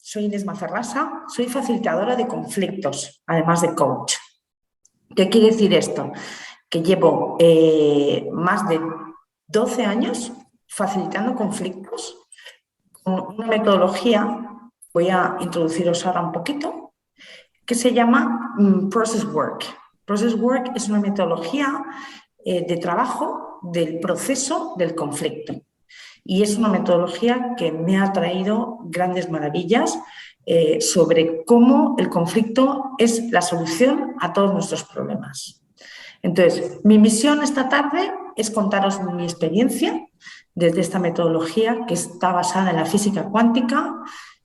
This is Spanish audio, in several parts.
soy Inés Mazarrasa, soy facilitadora de conflictos, además de coach. ¿Qué quiere decir esto? Que llevo más de 12 años facilitando conflictos con una metodología, voy a introduciros ahora un poquito, que se llama Process Work. Process Work es una metodología de trabajo del proceso del conflicto. Y es una metodología que me ha traído grandes maravillas sobre cómo el conflicto es la solución a todos nuestros problemas. Entonces, mi misión esta tarde es contaros mi experiencia desde esta metodología que está basada en la física cuántica,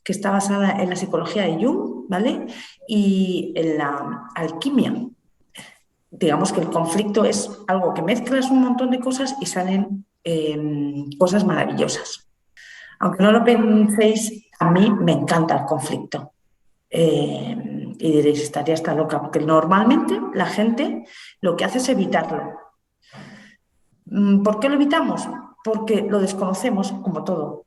que está basada en la psicología de Jung, ¿vale? Y en la alquimia. Digamos que el conflicto es algo que mezclas un montón de cosas y salen cosas maravillosas. Aunque no lo penséis, a mí me encanta el conflicto. Y diréis, estaría hasta loca, porque normalmente la gente lo que hace es evitarlo. ¿Por qué lo evitamos? Porque lo desconocemos, como todo.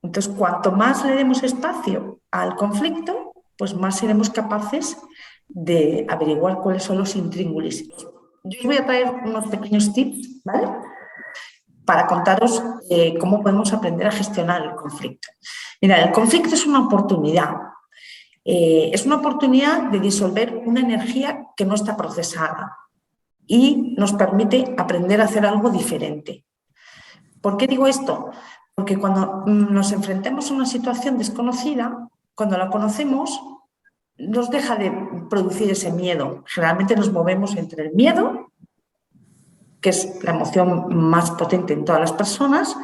Entonces, cuanto más le demos espacio al conflicto, pues más seremos capaces de averiguar cuáles son los intríngulis. Yo os voy a traer unos pequeños tips, ¿vale?, para contaros cómo podemos aprender a gestionar el conflicto. Mira, el conflicto es una oportunidad. Es una oportunidad de disolver una energía que no está procesada y nos permite aprender a hacer algo diferente. ¿Por qué digo esto? Porque cuando nos enfrentamos a una situación desconocida, cuando la conocemos, nos deja de producir ese miedo. Generalmente nos movemos entre el miedo, que es la emoción más potente en todas las personas,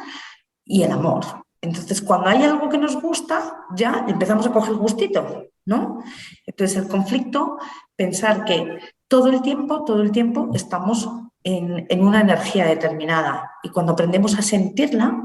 y el amor. Entonces, cuando hay algo que nos gusta, ya empezamos a coger gustito, ¿no? Entonces, el conflicto, pensar que todo el tiempo estamos en una energía determinada y cuando aprendemos a sentirla,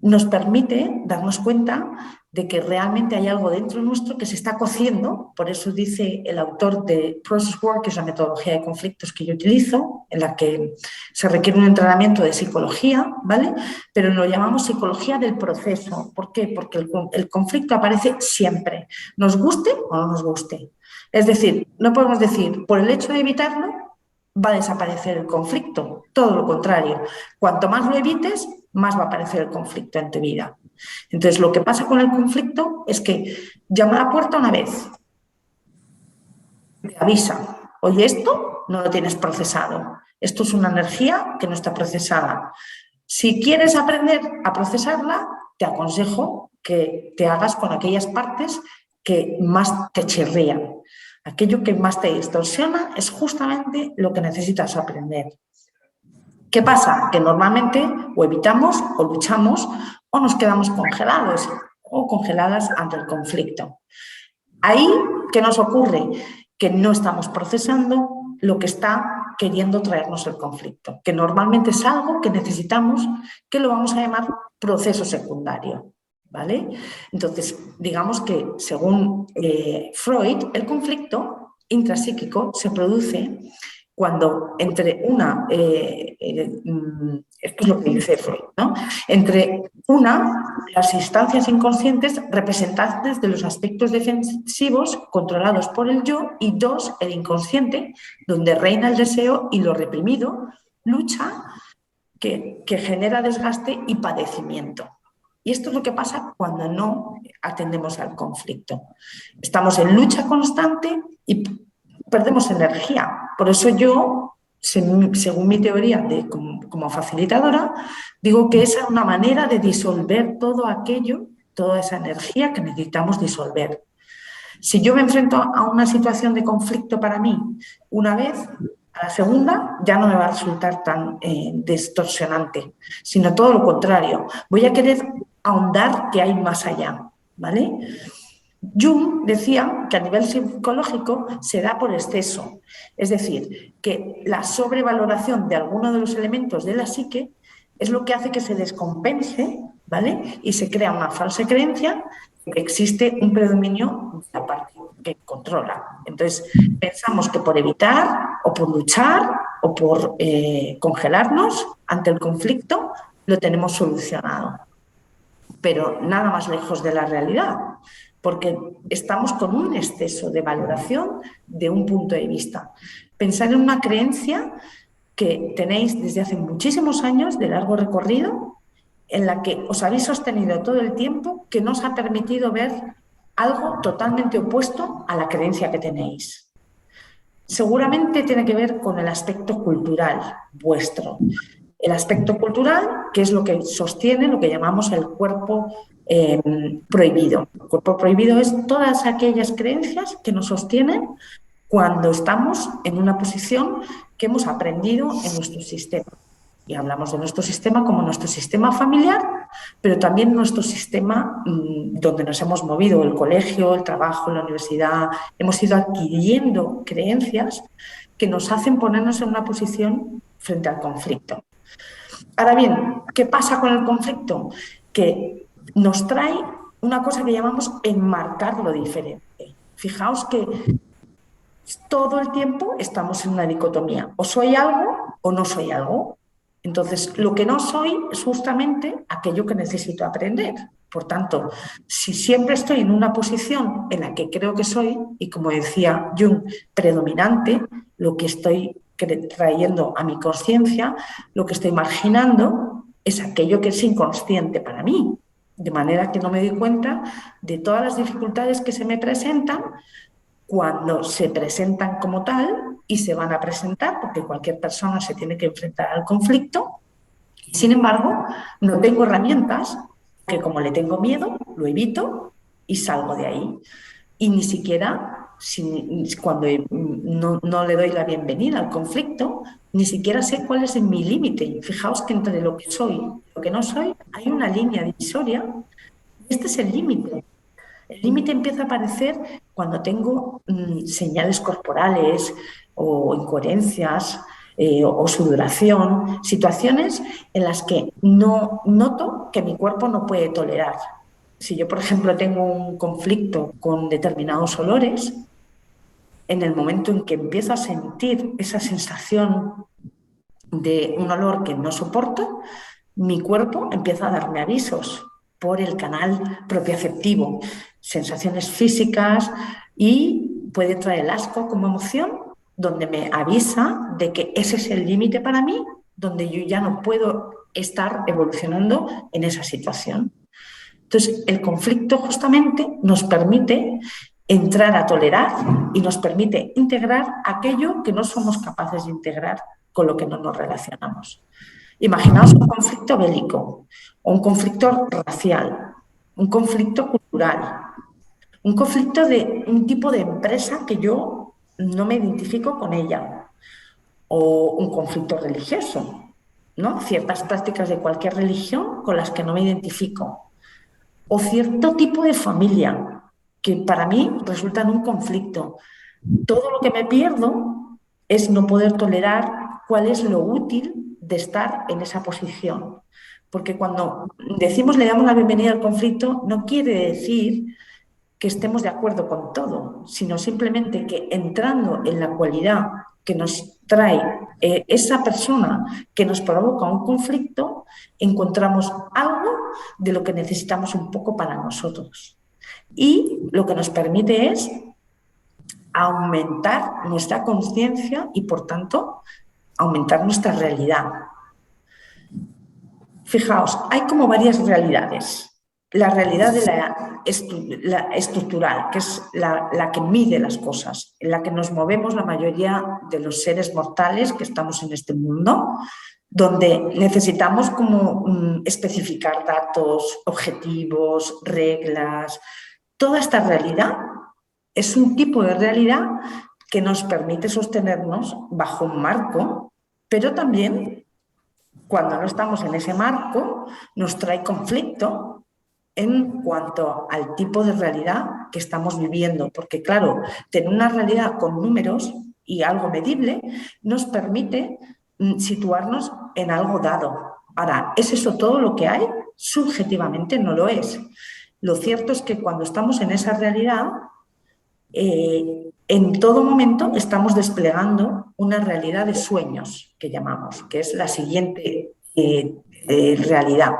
nos permite darnos cuenta de que realmente hay algo dentro nuestro que se está cociendo. Por eso dice el autor de Process Work, que es la metodología de conflictos que yo utilizo, en la que se requiere un entrenamiento de psicología, ¿vale? Pero lo llamamos psicología del proceso. ¿Por qué? Porque el conflicto aparece siempre, nos guste o no nos guste. Es decir, no podemos decir, por el hecho de evitarlo, va a desaparecer el conflicto. Todo lo contrario. Cuanto más lo evites, más va a aparecer el conflicto en tu vida. Entonces, lo que pasa con el conflicto es que llama a la puerta una vez, te avisa, oye, esto no lo tienes procesado, esto es una energía que no está procesada. Si quieres aprender a procesarla, te aconsejo que te hagas con aquellas partes que más te chirrían. Aquello que más te distorsiona es justamente lo que necesitas aprender. ¿Qué pasa? Que normalmente o evitamos o luchamos o nos quedamos congelados o congeladas ante el conflicto. Ahí, ¿qué nos ocurre? Que no estamos procesando lo que está queriendo traernos el conflicto, que normalmente es algo que necesitamos, que lo vamos a llamar proceso secundario, ¿vale? Entonces, digamos que según Freud, el conflicto intrapsíquico se produce cuando entre una, esto es lo que dice Freud, ¿no? Entre las instancias inconscientes representantes de los aspectos defensivos controlados por el yo, y dos, el inconsciente, donde reina el deseo y lo reprimido lucha que genera desgaste y padecimiento. Y esto es lo que pasa cuando no atendemos al conflicto. Estamos en lucha constante y perdemos energía. Por eso yo, según mi teoría como facilitadora, digo que esa es una manera de disolver todo aquello, toda esa energía que necesitamos disolver. Si yo me enfrento a una situación de conflicto para mí una vez, a la segunda ya no me va a resultar tan distorsionante, sino todo lo contrario. Voy a querer ahondar que hay más allá, ¿vale? Jung decía que a nivel psicológico se da por exceso, es decir, que la sobrevaloración de alguno de los elementos de la psique es lo que hace que se descompense, ¿vale? Y se crea una falsa creencia de que existe un predominio de la parte que controla. Entonces, pensamos que por evitar o por luchar o por congelarnos ante el conflicto lo tenemos solucionado, pero nada más lejos de la realidad. porque estamos con un exceso de valoración de un punto de vista. Pensar en una creencia que tenéis desde hace muchísimos años de largo recorrido, en la que os habéis sostenido todo el tiempo, que no os ha permitido ver algo totalmente opuesto a la creencia que tenéis. Seguramente tiene que ver con el aspecto cultural vuestro. El aspecto cultural, que es lo que sostiene lo que llamamos el cuerpo prohibido. El cuerpo prohibido es todas aquellas creencias que nos sostienen cuando estamos en una posición que hemos aprendido en nuestro sistema. Y hablamos de nuestro sistema como nuestro sistema familiar, pero también nuestro sistema donde nos hemos movido, el colegio, el trabajo, la universidad. Hemos ido adquiriendo creencias que nos hacen ponernos en una posición frente al conflicto. Ahora bien, ¿qué pasa con el conflicto? Que nos trae una cosa que llamamos enmarcar lo diferente. Fijaos que todo el tiempo estamos en una dicotomía. O soy algo o no soy algo. Entonces, lo que no soy es justamente aquello que necesito aprender. Por tanto, si siempre estoy en una posición en la que creo que soy, y como decía Jung, predominante, lo que estoy trayendo a mi conciencia, lo que estoy marginando es aquello que es inconsciente para mí. De manera que no me doy cuenta de todas las dificultades que se me presentan cuando se presentan como tal y se van a presentar, porque cualquier persona se tiene que enfrentar al conflicto. Sin embargo, no tengo herramientas que, como le tengo miedo, lo evito y salgo de ahí. Y ni siquiera, cuando no le doy la bienvenida al conflicto, ni siquiera sé cuál es mi límite. Fijaos que entre lo que soy y lo que no soy hay una línea divisoria. Este es el límite. El límite empieza a aparecer cuando tengo señales corporales o incoherencias o sudoración, situaciones en las que no noto que mi cuerpo no puede tolerar. Si yo, por ejemplo, tengo un conflicto con determinados olores, en el momento en que empiezo a sentir esa sensación de un olor que no soporto, mi cuerpo empieza a darme avisos por el canal propioceptivo, sensaciones físicas, y puede traer el asco como emoción, donde me avisa de que ese es el límite para mí, donde yo ya no puedo estar evolucionando en esa situación. Entonces, el conflicto justamente nos permite entrar a tolerar y nos permite integrar aquello que no somos capaces de integrar con lo que no nos relacionamos. Imaginaos un conflicto bélico, o un conflicto racial, un conflicto cultural, un conflicto de un tipo de empresa que yo no me identifico con ella, o un conflicto religioso, ¿no? Ciertas prácticas de cualquier religión con las que no me identifico, o cierto tipo de familia que para mí resulta en un conflicto. Todo lo que me pierdo es no poder tolerar cuál es lo útil de estar en esa posición. Porque cuando decimos le damos la bienvenida al conflicto, no quiere decir que estemos de acuerdo con todo, sino simplemente que entrando en la cualidad que nos trae esa persona que nos provoca un conflicto, encontramos algo de lo que necesitamos un poco para nosotros. Y lo que nos permite es aumentar nuestra conciencia y, por tanto, aumentar nuestra realidad. Fijaos, hay como varias realidades. La realidad de la estructural, que es la que mide las cosas, en la que nos movemos la mayoría de los seres mortales que estamos en este mundo, donde necesitamos como especificar datos, objetivos, reglas. Toda esta realidad es un tipo de realidad que nos permite sostenernos bajo un marco, pero también, cuando no estamos en ese marco, nos trae conflicto en cuanto al tipo de realidad que estamos viviendo. Porque, claro, tener una realidad con números y algo medible nos permite situarnos en algo dado. Ahora, ¿es eso todo lo que hay? Subjetivamente no lo es. Lo cierto es que cuando estamos en esa realidad, en todo momento estamos desplegando una realidad de sueños, que llamamos, que es la siguiente realidad.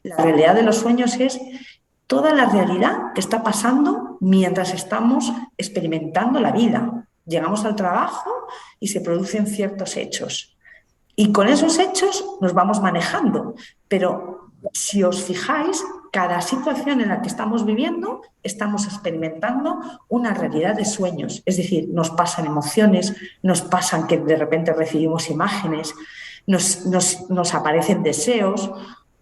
La realidad de los sueños es toda la realidad que está pasando mientras estamos experimentando la vida. Llegamos al trabajo y se producen ciertos hechos. Y con esos hechos nos vamos manejando. Pero si os fijáis, cada situación en la que estamos viviendo, estamos experimentando una realidad de sueños. Es decir, nos pasan emociones, nos pasan que de repente recibimos imágenes, nos aparecen deseos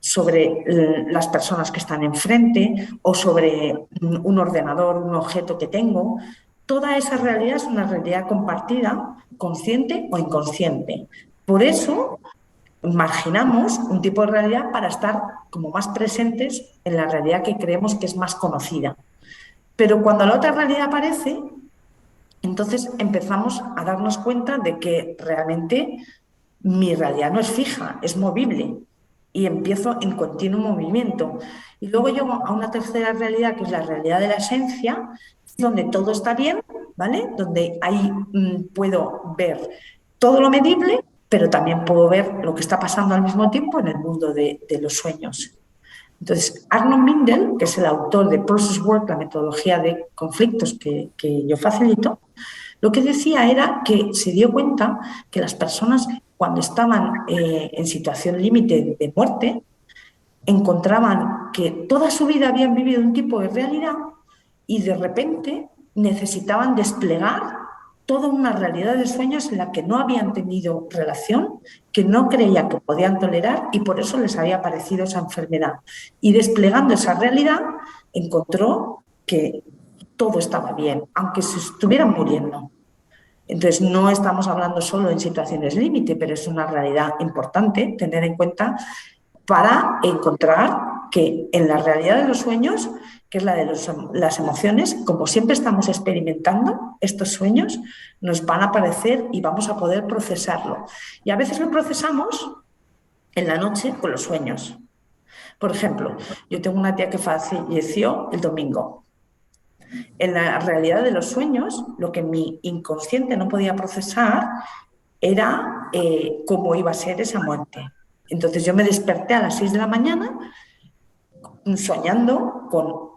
sobre las personas que están enfrente o sobre un ordenador, un objeto que tengo. Toda esa realidad es una realidad compartida, consciente o inconsciente. Por eso marginamos un tipo de realidad para estar como más presentes en la realidad que creemos que es más conocida. Pero cuando la otra realidad aparece, entonces empezamos a darnos cuenta de que realmente mi realidad no es fija, es movible y empiezo en continuo movimiento. Y luego llego a una tercera realidad, que es la realidad de la esencia, donde todo está bien, ¿vale? Donde ahí puedo ver todo lo medible, pero también puedo ver lo que está pasando al mismo tiempo en el mundo de los sueños. Entonces, Arnold Mindel, que es el autor de Process Work, la metodología de conflictos que yo facilito, lo que decía era que se dio cuenta que las personas, cuando estaban en situación límite de muerte, encontraban que toda su vida habían vivido un tipo de realidad y de repente necesitaban desplegar toda una realidad de sueños en la que no habían tenido relación, que no creían que podían tolerar y por eso les había aparecido esa enfermedad. Y desplegando esa realidad, encontró que todo estaba bien, aunque se estuvieran muriendo. Entonces, no estamos hablando solo en situaciones límite, pero es una realidad importante tener en cuenta para encontrar que en la realidad de los sueños, que es la de las emociones, como siempre estamos experimentando estos sueños, nos van a aparecer y vamos a poder procesarlo. Y a veces lo procesamos en la noche con los sueños. Por ejemplo, yo tengo una tía que falleció el domingo. En la realidad de los sueños, lo que mi inconsciente no podía procesar era cómo iba a ser esa muerte. Entonces yo me desperté a las 6 de la mañana soñando con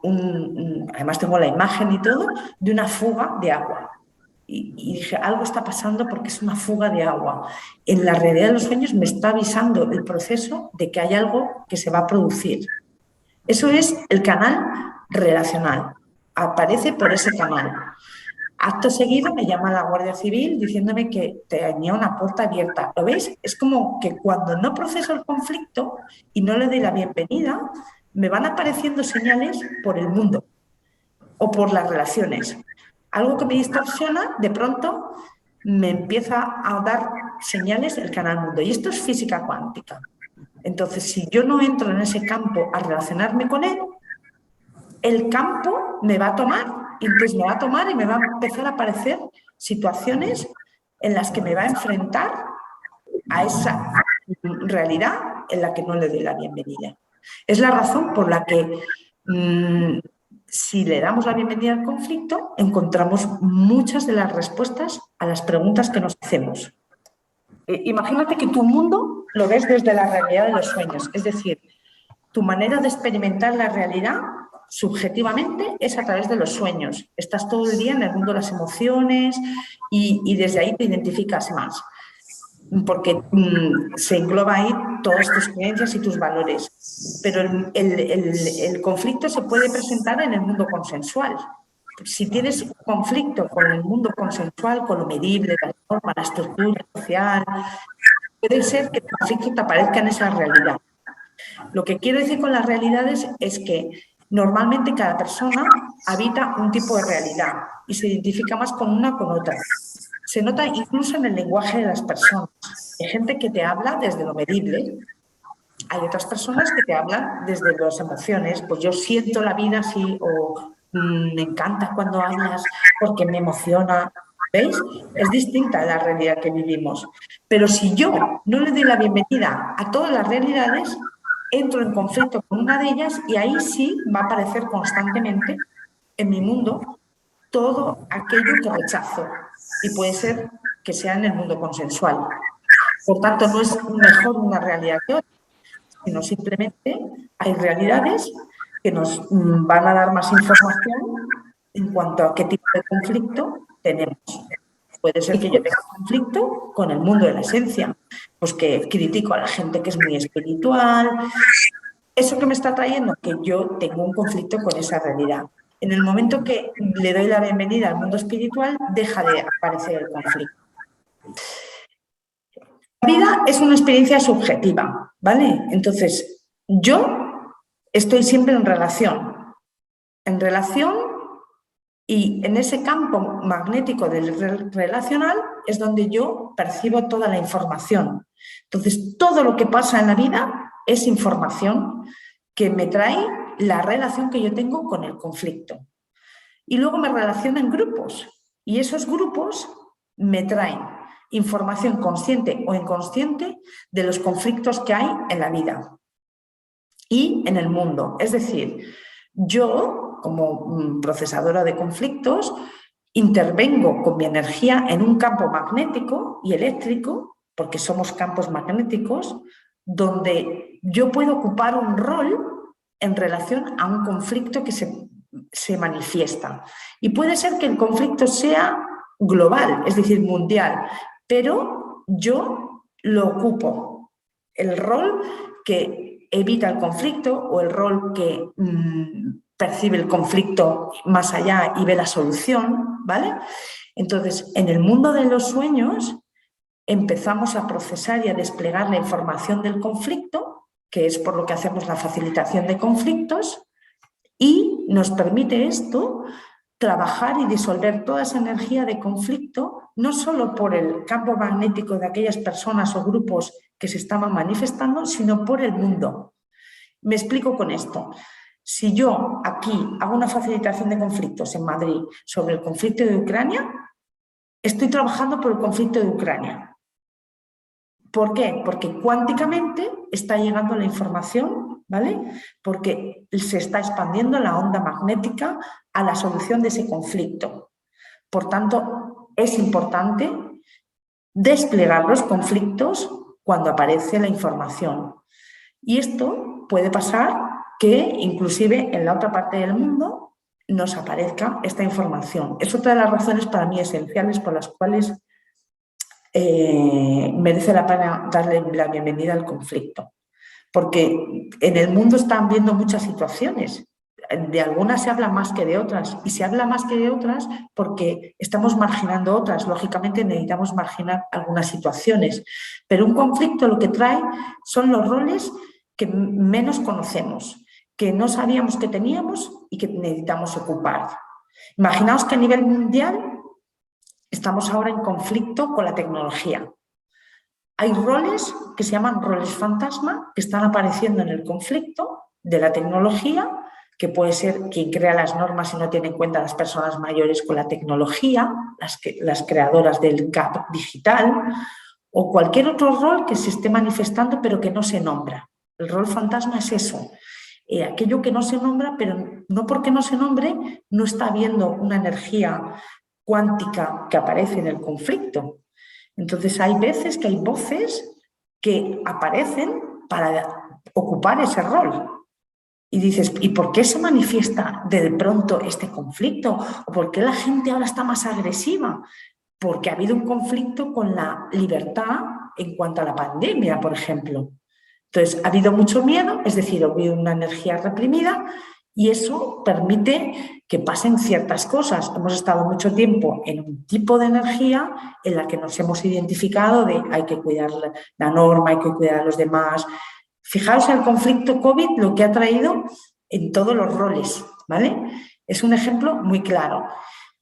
además tengo la imagen y todo, de una fuga de agua. Y dije, algo está pasando porque es una fuga de agua. En la realidad de los sueños me está avisando el proceso de que hay algo que se va a producir. Eso es el canal relacional. Aparece por ese canal. Acto seguido me llama la Guardia Civil diciéndome que tenía una puerta abierta. ¿Lo veis? Es como que cuando no proceso el conflicto y no le doy la bienvenida, me van apareciendo señales por el mundo o por las relaciones. Algo que me distorsiona, de pronto me empieza a dar señales el canal mundo. Y esto es física cuántica. Entonces, si yo no entro en ese campo a relacionarme con él, el campo me va a tomar, y entonces me va a tomar y me va a empezar a aparecer situaciones en las que me va a enfrentar a esa realidad en la que no le doy la bienvenida. Es la razón por la que si le damos la bienvenida al conflicto, encontramos muchas de las respuestas a las preguntas que nos hacemos. Imagínate que tu mundo lo ves desde la realidad de los sueños, es decir, tu manera de experimentar la realidad subjetivamente es a través de los sueños. Estás todo el día en el mundo de las emociones y desde ahí te identificas más, porque se engloba ahí todas tus creencias y tus valores. Pero el conflicto se puede presentar en el mundo consensual. Si tienes un conflicto con el mundo consensual, con lo medible, la norma, la estructura social, puede ser que el conflicto te aparezca en esa realidad. Lo que quiero decir con las realidades es que normalmente cada persona habita un tipo de realidad y se identifica más con una con otra. Se nota incluso en el lenguaje de las personas. Hay gente que te habla desde lo medible, hay otras personas que te hablan desde las emociones. Pues yo siento la vida así o me encanta cuando hablas porque me emociona. ¿Veis? Es distinta a la realidad que vivimos. Pero si yo no le doy la bienvenida a todas las realidades, entro en conflicto con una de ellas y ahí sí va a aparecer constantemente en mi mundo todo aquello que rechazo. Y puede ser que sea en el mundo consensual. Por tanto, no es mejor una realidad que otra, sino simplemente hay realidades que nos van a dar más información en cuanto a qué tipo de conflicto tenemos. Puede ser que yo tenga un conflicto con el mundo de la esencia, pues que critico a la gente que es muy espiritual. Eso que me está trayendo, que yo tengo un conflicto con esa realidad. En el momento que le doy la bienvenida al mundo espiritual, deja de aparecer el conflicto. La vida es una experiencia subjetiva, ¿vale? Entonces, yo estoy siempre en relación, y en ese campo magnético del relacional es donde yo percibo toda la información. Entonces, todo lo que pasa en la vida es información que me trae la relación que yo tengo con el conflicto. Y luego me relaciono en grupos, y esos grupos me traen información consciente o inconsciente de los conflictos que hay en la vida y en el mundo. Es decir, yo, como procesadora de conflictos, intervengo con mi energía en un campo magnético y eléctrico, porque somos campos magnéticos, donde yo puedo ocupar un rol en relación a un conflicto que se manifiesta. Y puede ser que el conflicto sea global, es decir, mundial, pero yo lo ocupo. El rol que evita el conflicto o el rol que percibe el conflicto más allá y ve la solución, ¿vale? Entonces, en el mundo de los sueños empezamos a procesar y a desplegar la información del conflicto, que es por lo que hacemos la facilitación de conflictos, y nos permite esto trabajar y disolver toda esa energía de conflicto, no solo por el campo magnético de aquellas personas o grupos que se estaban manifestando, sino por el mundo. Me explico con esto. Si yo aquí hago una facilitación de conflictos en Madrid sobre el conflicto de Ucrania, estoy trabajando por el conflicto de Ucrania. ¿Por qué? Porque cuánticamente está llegando la información, ¿vale? Porque se está expandiendo la onda magnética a la solución de ese conflicto. Por tanto, es importante desplegar los conflictos cuando aparece la información. Y esto puede pasar que inclusive en la otra parte del mundo nos aparezca esta información. Es otra de las razones para mí esenciales por las cuales merece la pena darle la bienvenida al conflicto. Porque en el mundo están viendo muchas situaciones. De algunas se habla más que de otras, y se habla más que de otras porque estamos marginando otras. Lógicamente necesitamos marginar algunas situaciones, pero un conflicto lo que trae son los roles que menos conocemos, que no sabíamos que teníamos y que necesitamos ocupar. Imaginaos que a nivel mundial estamos ahora en conflicto con la tecnología. Hay roles que se llaman roles fantasma que están apareciendo en el conflicto de la tecnología, que puede ser quien crea las normas y no tiene en cuenta a las personas mayores con la tecnología, las creadoras del gap digital, o cualquier otro rol que se esté manifestando pero que no se nombra. El rol fantasma es eso, aquello que no se nombra, pero no porque no se nombre, no está habiendo una energía cuántica que aparece en el conflicto. Entonces hay veces que hay voces que aparecen para ocupar ese rol. Y dices, ¿y por qué se manifiesta de pronto este conflicto? ¿O por qué la gente ahora está más agresiva? Porque ha habido un conflicto con la libertad en cuanto a la pandemia, por ejemplo. Entonces, ha habido mucho miedo, es decir, ha habido una energía reprimida, y eso permite que pasen ciertas cosas. Hemos estado mucho tiempo en un tipo de energía en la que nos hemos identificado de hay que cuidar la norma, hay que cuidar a los demás. Fijaos el conflicto COVID, lo que ha traído en todos los roles, ¿vale? Es un ejemplo muy claro.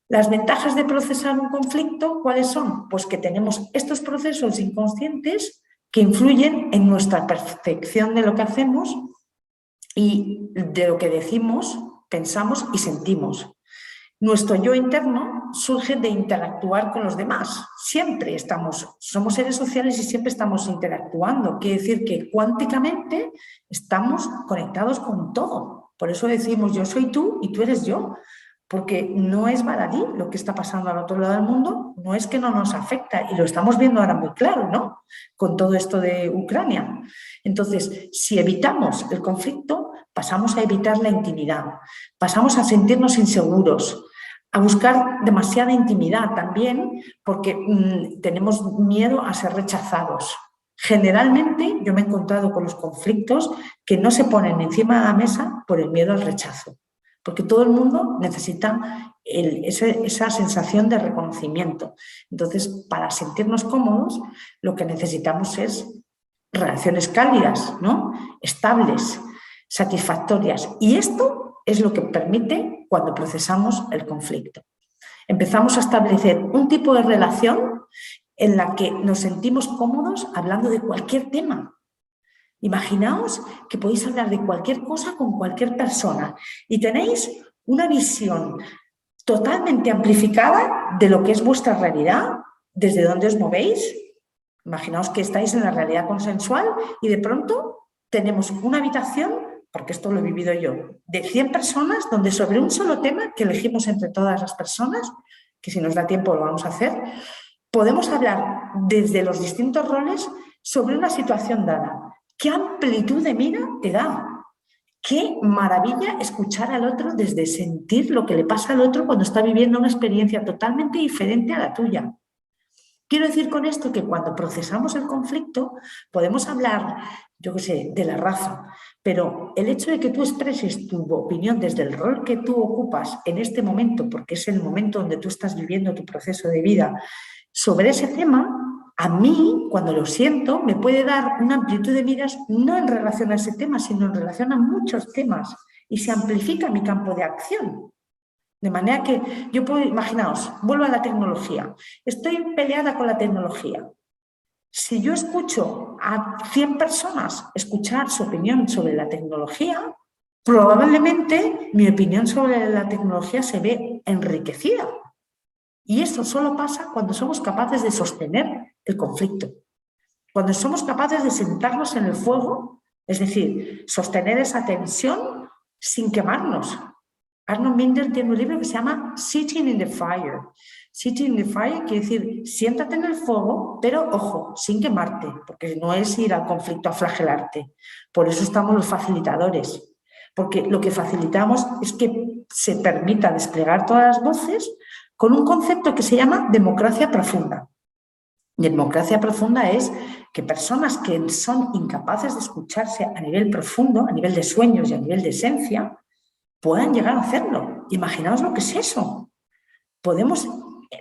Las ventajas de procesar un conflicto, ¿cuáles son? Pues que tenemos estos procesos inconscientes que influyen en nuestra percepción de lo que hacemos y de lo que decimos, pensamos y sentimos. Nuestro yo interno surge de interactuar con los demás. Siempre somos seres sociales y siempre estamos interactuando. Quiere decir que cuánticamente estamos conectados con todo. Por eso decimos yo soy tú y tú eres yo. Porque no es baladí lo que está pasando al otro lado del mundo, no es que no nos afecta, y lo estamos viendo ahora muy claro, ¿no? Con todo esto de Ucrania. Entonces, si evitamos el conflicto, pasamos a evitar la intimidad, pasamos a sentirnos inseguros, a buscar demasiada intimidad también porque tenemos miedo a ser rechazados. Generalmente yo me he encontrado con los conflictos que no se ponen encima de la mesa por el miedo al rechazo, porque todo el mundo necesita esa sensación de reconocimiento. Entonces, para sentirnos cómodos, lo que necesitamos es relaciones cálidas, ¿no? Estables, satisfactorias. Y esto es lo que permite cuando procesamos el conflicto. Empezamos a establecer un tipo de relación en la que nos sentimos cómodos hablando de cualquier tema. Imaginaos que podéis hablar de cualquier cosa con cualquier persona y tenéis una visión totalmente amplificada de lo que es vuestra realidad, desde dónde os movéis. Imaginaos que estáis en la realidad consensual y de pronto tenemos una habitación, porque esto lo he vivido yo, de 100 personas donde sobre un solo tema que elegimos entre todas las personas, que si nos da tiempo lo vamos a hacer, podemos hablar desde los distintos roles sobre una situación dada. ¿Qué amplitud de mira te da? Qué maravilla escuchar al otro desde sentir lo que le pasa al otro cuando está viviendo una experiencia totalmente diferente a la tuya. Quiero decir con esto que cuando procesamos el conflicto podemos hablar, yo qué sé, de la raza, pero el hecho de que tú expreses tu opinión desde el rol que tú ocupas en este momento, porque es el momento donde tú estás viviendo tu proceso de vida, sobre ese tema, a mí, cuando lo siento, me puede dar una amplitud de miras no en relación a ese tema, sino en relación a muchos temas y se amplifica mi campo de acción. De manera que yo puedo, imaginaos, vuelvo a la tecnología. Estoy peleada con la tecnología. Si yo escucho a 100 personas escuchar su opinión sobre la tecnología, probablemente mi opinión sobre la tecnología se ve enriquecida. Y eso solo pasa cuando somos capaces de sostener el conflicto. Cuando somos capaces de sentarnos en el fuego, es decir, sostener esa tensión sin quemarnos. Arnold Mindel tiene un libro que se llama Sitting in the Fire. Sitting in the Fire quiere decir, siéntate en el fuego, pero ojo, sin quemarte, porque no es ir al conflicto a flagelarte. Por eso estamos los facilitadores, porque lo que facilitamos es que se permita desplegar todas las voces con un concepto que se llama democracia profunda. Democracia profunda es que personas que son incapaces de escucharse a nivel profundo, a nivel de sueños y a nivel de esencia, puedan llegar a hacerlo. Imaginaos lo que es eso. Podemos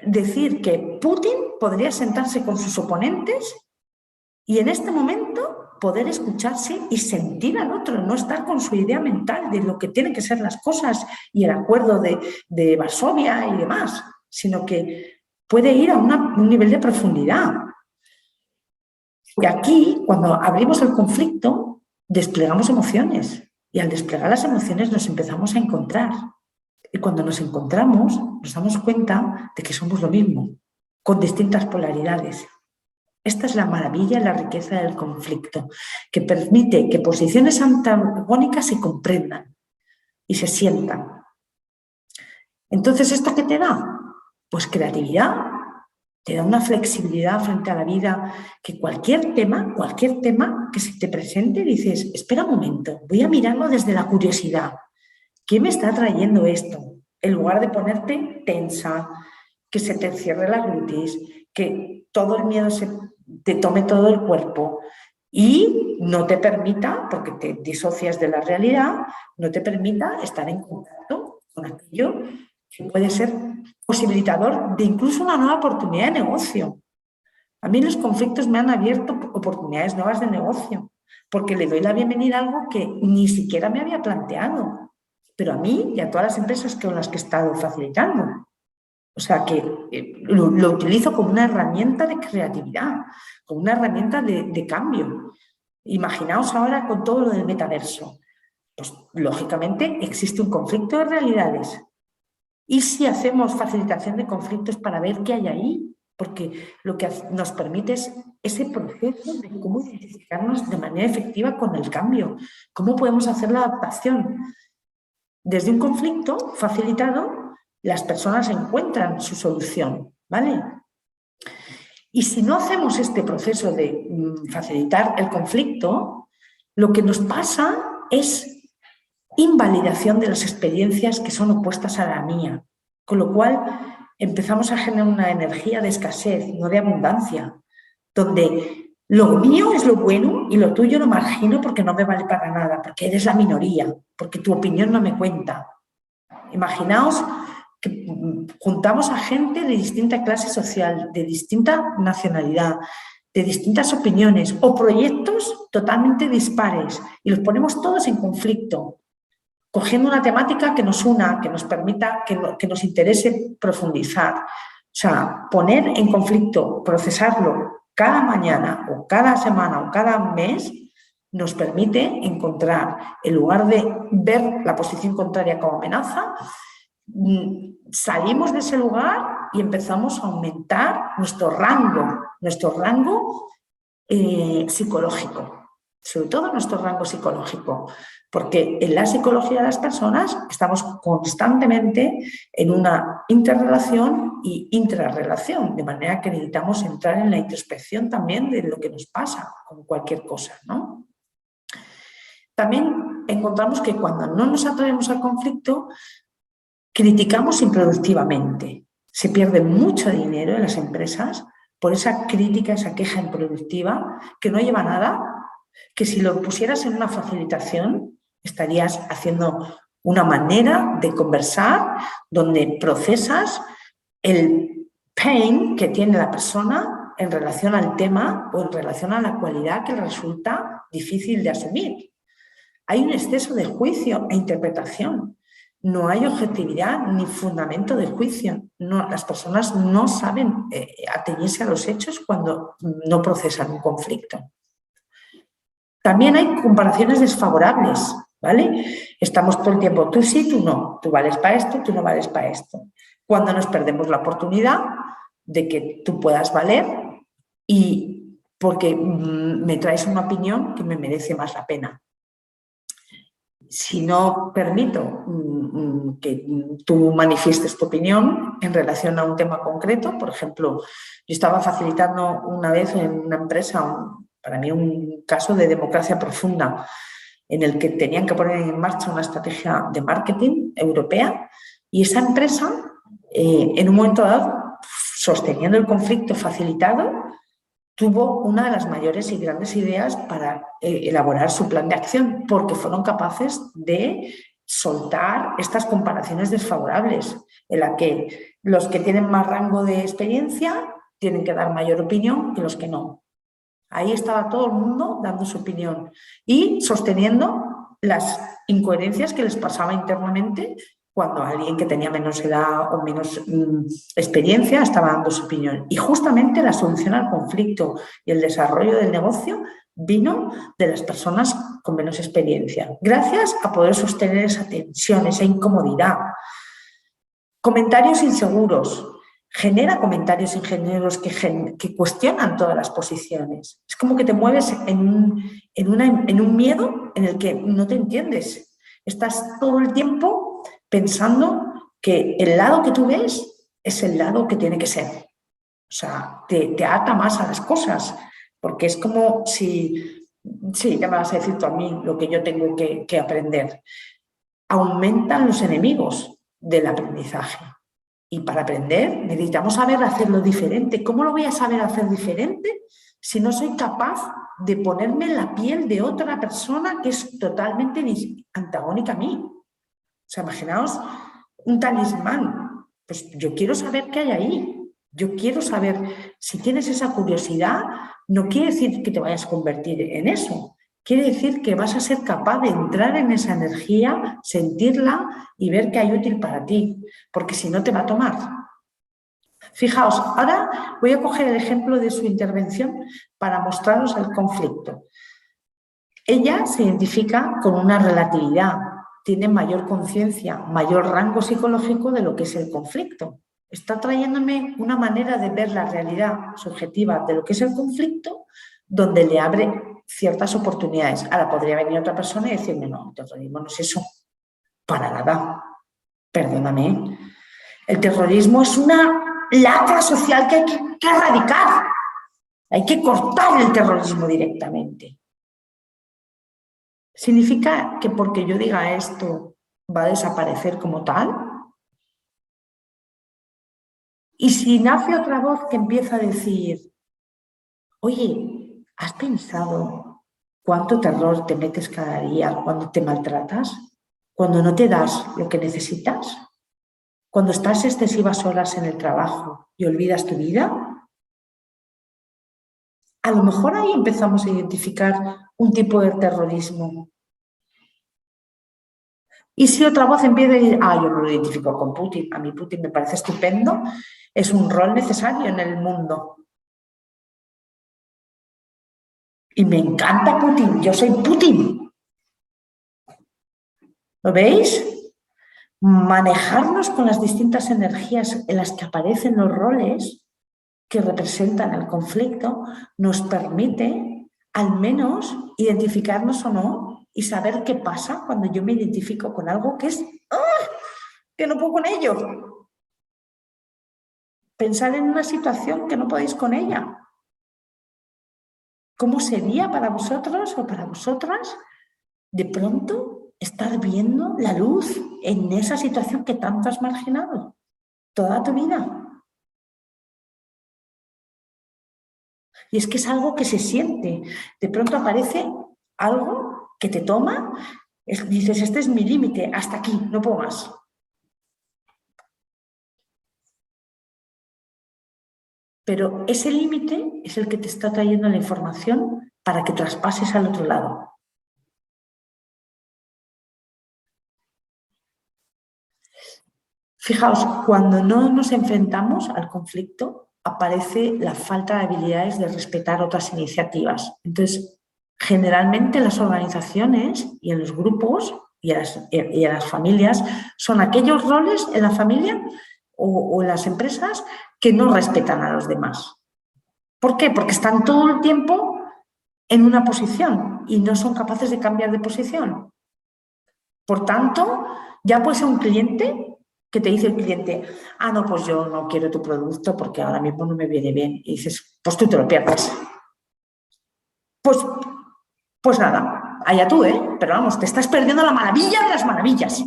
decir que Putin podría sentarse con sus oponentes y en este momento poder escucharse y sentir al otro, no estar con su idea mental de lo que tienen que ser las cosas y el acuerdo de Varsovia y demás, sino que puede ir a un nivel de profundidad. Y aquí, cuando abrimos el conflicto, desplegamos emociones. Y al desplegar las emociones nos empezamos a encontrar. Y cuando nos encontramos, nos damos cuenta de que somos lo mismo, con distintas polaridades. Esta es la maravilla y la riqueza del conflicto, que permite que posiciones antagónicas se comprendan y se sientan. Entonces, ¿esto qué te da? Pues creatividad, te da una flexibilidad frente a la vida, que cualquier tema que se te presente, dices, espera un momento, voy a mirarlo desde la curiosidad. ¿Qué me está trayendo esto? En lugar de ponerte tensa, que se te cierre la glutis, que todo el miedo te tome todo el cuerpo y no te permita, porque te disocias de la realidad, no te permita estar en contacto con aquello que puede ser posibilitador de incluso una nueva oportunidad de negocio. A mí los conflictos me han abierto oportunidades nuevas de negocio, porque le doy la bienvenida a algo que ni siquiera me había planteado, pero a mí y a todas las empresas con las que he estado facilitando. O sea que lo utilizo como una herramienta de creatividad, como una herramienta de cambio. Imaginaos ahora con todo lo del metaverso. Pues lógicamente existe un conflicto de realidades. ¿Y si hacemos facilitación de conflictos para ver qué hay ahí? Porque lo que nos permite es ese proceso de cómo identificarnos de manera efectiva con el cambio, cómo podemos hacer la adaptación. Desde un conflicto facilitado, las personas encuentran su solución, ¿vale? Y si no hacemos este proceso de facilitar el conflicto, lo que nos pasa es invalidación de las experiencias que son opuestas a la mía, con lo cual empezamos a generar una energía de escasez, no de abundancia, donde lo mío es lo bueno y lo tuyo lo margino porque no me vale para nada, porque eres la minoría, porque tu opinión no me cuenta. Imaginaos que juntamos a gente de distinta clase social, de distinta nacionalidad, de distintas opiniones o proyectos totalmente dispares y los ponemos todos en conflicto, cogiendo una temática que nos una, que nos permita, que nos interese profundizar. O sea, poner en conflicto, procesarlo cada mañana o cada semana o cada mes nos permite encontrar, en lugar de ver la posición contraria como amenaza, salimos de ese lugar y empezamos a aumentar nuestro rango psicológico, sobre todo nuestro rango psicológico, porque en la psicología de las personas estamos constantemente en una interrelación y intrarrelación, de manera que necesitamos entrar en la introspección también de lo que nos pasa con cualquier cosa, ¿no? También encontramos que cuando no nos atrevemos al conflicto, criticamos improductivamente. Se pierde mucho dinero en las empresas por esa crítica, esa queja improductiva, que no lleva a nada, que si lo pusieras en una facilitación estarías haciendo una manera de conversar donde procesas el pain que tiene la persona en relación al tema o en relación a la cualidad que resulta difícil de asumir. Hay un exceso de juicio e interpretación. No hay objetividad ni fundamento de juicio. No, las personas no saben atañirse a los hechos cuando no procesan un conflicto. También hay comparaciones desfavorables, ¿vale? Estamos todo el tiempo, tú sí, tú no, tú vales para esto, tú no vales para esto. Cuando nos perdemos la oportunidad de que tú puedas valer y porque me traes una opinión que me merece más la pena. Si no permito que tú manifiestes tu opinión en relación a un tema concreto, por ejemplo, yo estaba facilitando una vez en una empresa, para mí un caso de democracia profunda, en el que tenían que poner en marcha una estrategia de marketing europea y esa empresa, en un momento dado, sosteniendo el conflicto facilitado, tuvo una de las mayores y grandes ideas para elaborar su plan de acción, porque fueron capaces de soltar estas comparaciones desfavorables, en la que los que tienen más rango de experiencia tienen que dar mayor opinión que los que no. Ahí estaba todo el mundo dando su opinión y sosteniendo las incoherencias que les pasaba internamente cuando alguien que tenía menos edad o menos experiencia estaba dando su opinión. Y justamente la solución al conflicto y el desarrollo del negocio vino de las personas con menos experiencia, gracias a poder sostener esa tensión, esa incomodidad. Comentarios inseguros. Genera comentarios ingenuos que cuestionan todas las posiciones. Es como que te mueves en un miedo en el que no te entiendes. Estás todo el tiempo pensando que el lado que tú ves es el lado que tiene que ser. O sea, te ata más a las cosas, porque es como si, sí, ya me vas a decir tú a mí lo que yo tengo que aprender. Aumentan los enemigos del aprendizaje. Y para aprender necesitamos saber hacerlo diferente. ¿Cómo lo voy a saber hacer diferente si no soy capaz de ponerme en la piel de otra persona que es totalmente antagónica a mí? O sea, imaginaos un talismán. Pues yo quiero saber qué hay ahí. Yo quiero saber, si tienes esa curiosidad, no quiere decir que te vayas a convertir en eso. Quiere decir que vas a ser capaz de entrar en esa energía, sentirla y ver qué hay útil para ti, porque si no te va a tomar. Fijaos, ahora voy a coger el ejemplo de su intervención para mostraros el conflicto. Ella se identifica con una relatividad, tiene mayor conciencia, mayor rango psicológico de lo que es el conflicto. Está trayéndome una manera de ver la realidad subjetiva de lo que es el conflicto, donde le abre ciertas oportunidades. Ahora podría venir otra persona y decirme, no, el terrorismo no es eso, para nada, perdóname. El terrorismo es una lacra social que hay que erradicar. Hay que cortar el terrorismo directamente. ¿Significa que porque yo diga esto va a desaparecer como tal? Y si nace otra voz que empieza a decir, oye, ¿has pensado cuánto terror te metes cada día cuando te maltratas? Cuando no te das lo que necesitas, cuando estás excesivas horas en el trabajo y olvidas tu vida, a lo mejor ahí empezamos a identificar un tipo de terrorismo. Y si otra voz empieza a decir, yo no lo identifico con Putin, a mí Putin me parece estupendo, es un rol necesario en el mundo. Y me encanta Putin, yo soy Putin. ¿Lo veis? Manejarnos con las distintas energías en las que aparecen los roles que representan el conflicto nos permite al menos identificarnos o no y saber qué pasa cuando yo me identifico con algo que es que no puedo con ello. Pensar en una situación que no podéis con ella. ¿Cómo sería para vosotros o para vosotras de pronto estar viendo la luz en esa situación que tanto has marginado toda tu vida? Y es que es algo que se siente. De pronto aparece algo que te toma, dices, este es mi límite, hasta aquí, no puedo más. Pero ese límite es el que te está trayendo la información para que traspases al otro lado. Fijaos, cuando no nos enfrentamos al conflicto, aparece la falta de habilidades de respetar otras iniciativas. Entonces, generalmente las organizaciones y en los grupos y en las familias son aquellos roles en la familia o en las empresas que no respetan a los demás. ¿Por qué? Porque están todo el tiempo en una posición y no son capaces de cambiar de posición. Por tanto, ya puede ser un cliente que te dice el cliente, no, pues yo no quiero tu producto porque ahora mismo no me viene bien. Y dices, pues tú te lo pierdes. Pues nada, allá tú, pero vamos, te estás perdiendo la maravilla de las maravillas.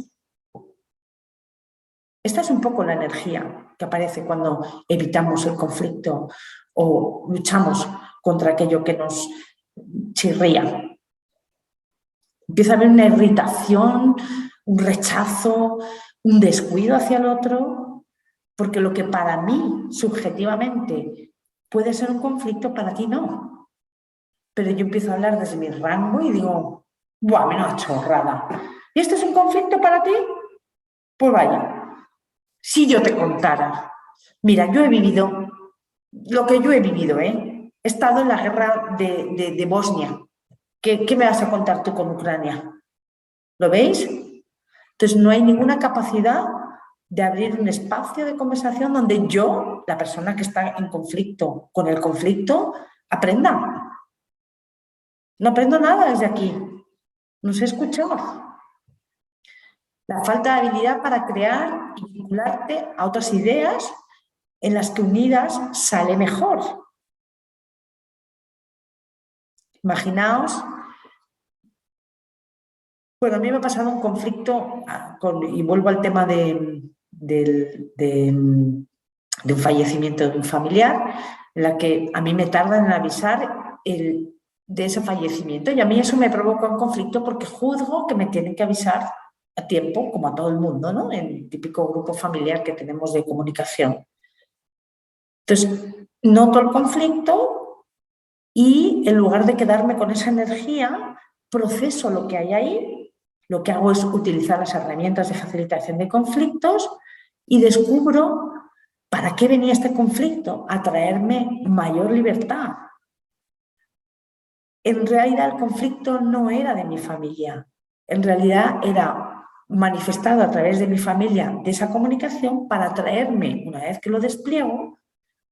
Esta es un poco la energía que aparece cuando evitamos el conflicto o luchamos contra aquello que nos chirría. Empieza a haber una irritación, un rechazo, un descuido hacia el otro, porque lo que para mí, subjetivamente, puede ser un conflicto, para ti no. Pero yo empiezo a hablar desde mi rango y digo, ¡buah, menuda chorrada! ¿Y este es un conflicto para ti? Pues vaya, si yo te contara. Mira, yo he vivido lo que yo he vivido, He estado en la guerra de Bosnia. ¿Qué me vas a contar tú con Ucrania? ¿Lo veis? Entonces, no hay ninguna capacidad de abrir un espacio de conversación donde yo, la persona que está en conflicto con el conflicto, aprenda. No aprendo nada desde aquí. No sé escuchar. La falta de habilidad para crear y vincularte a otras ideas en las que unidas sale mejor. Imaginaos. Bueno, a mí me ha pasado un conflicto, y vuelvo al tema de un fallecimiento de un familiar, en la que a mí me tardan en avisar de ese fallecimiento y a mí eso me provoca un conflicto porque juzgo que me tienen que avisar a tiempo, como a todo el mundo, ¿no? En el típico grupo familiar que tenemos de comunicación. Entonces, noto el conflicto y en lugar de quedarme con esa energía, proceso lo que hay ahí. Lo que hago es utilizar las herramientas de facilitación de conflictos y descubro para qué venía este conflicto, a traerme mayor libertad. En realidad el conflicto no era de mi familia, en realidad era manifestado a través de mi familia, de esa comunicación, para traerme, una vez que lo despliego,